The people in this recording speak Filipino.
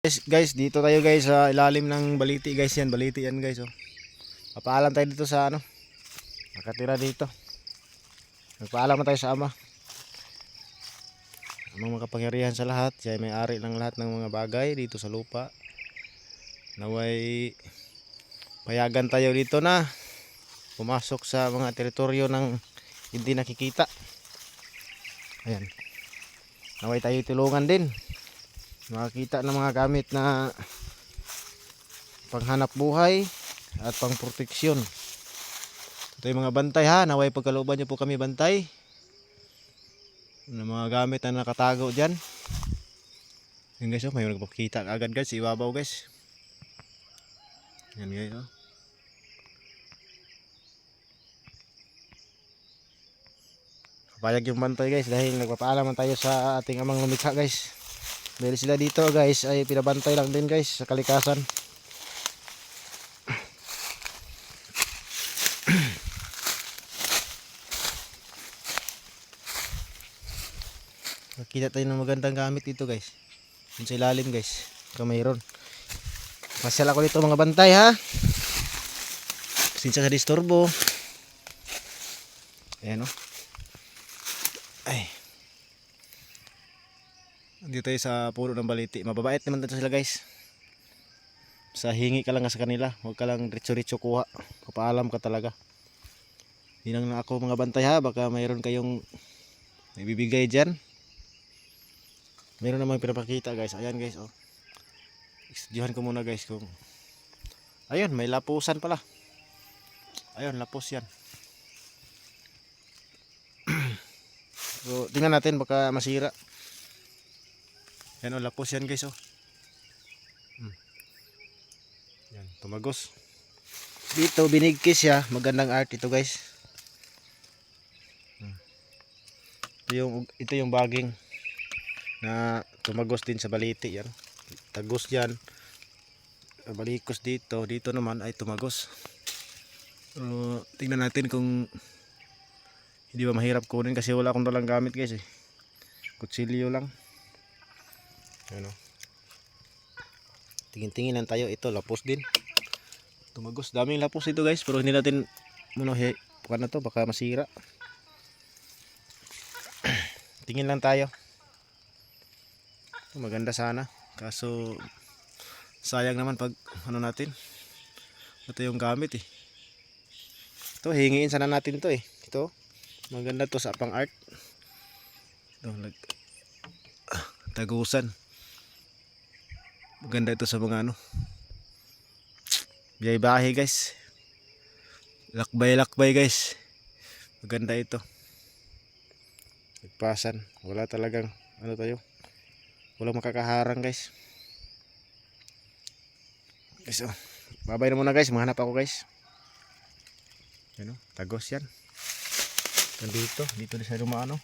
Guys, dito tayo guys sa ilalim ng baliti guys yan. Baliti yan guys oh. Papaalam tayo dito sa ano. Nakatira dito. Nagpaalam tayo sa ama. Amang makapangyarihan sa lahat. Siya ay may-ari ng lahat ng mga bagay dito sa lupa. Naway payagan tayo dito na pumasok sa mga teritoryo ng hindi nakikita. Ayan. Naway tayo tulungan din. Makakita ng mga gamit na panghanap buhay at pangproteksyon. Ito yung mga bantay ha, naway pagkalooban nyo po kami bantay ng mga gamit na nakatago dyan. Yan guys oh, may magpakita agad guys, ibabaw guys. Yan guys oh. Kapayag yung bantay guys dahil nagpapaalaman tayo sa ating amang lumikha guys. Dahil sila dito guys ay pinabantay lang din guys sa kalikasan. Nakita tayo ng magandang gamit dito guys. Yun sa ilalim guys. Kung mayroon. Masyal ako dito mga bantay ha. Sinsya sa disturbo. Ayan o. Ay. Dito tayo sa puno ng baliti. Mababait naman dito sila guys. Sa hingi ka lang sa kanila. Huwag ka lang ritso-ritso kuha. Kapaalam ka talaga. Hinang na ako mga bantay ha. Baka mayroon kayong ibibigay dyan. Mayroon namang pinapakita guys. Ayan guys oh. Istudyohan ko muna guys kung. Ayun may lapusan pala. Ayun lapos yan. So tingnan natin baka masira. Yan o, lapos yan guys oh. Yan, tumagos. Dito binigkis siya, magandang art ito guys. Ito yung baging na tumagos din sa baliti yan. Tagos yan. Balikos dito, dito naman ay tumagos. Tingnan natin kung hindi ba mahirap kunin kasi wala akong dalang gamit guys eh. Kutsilyo lang. Ano? Tingin-tinginan tayo, ito lapos din. Tumagos, daming lapos ito guys, pero hindi natin muna bukan na to, baka masira. Tingin lang tayo. Maganda sana, kaso sayang naman pag ano natin. Ito yung gamit eh. Ito hingiin sana natin to eh. Ito, maganda to sa pang art. Ito, tagusan. Maganda ito sa mga ano biyay-bahay guys. Lakbay-lakbay guys. Maganda ito. Nagpasan. Wala talagang ano tayo. Walang makakaharang guys. Guys oh. Babay na muna guys. Mahanap ako guys. Yan oh. Tagos yan. Dito. Dito sa dumaan oh.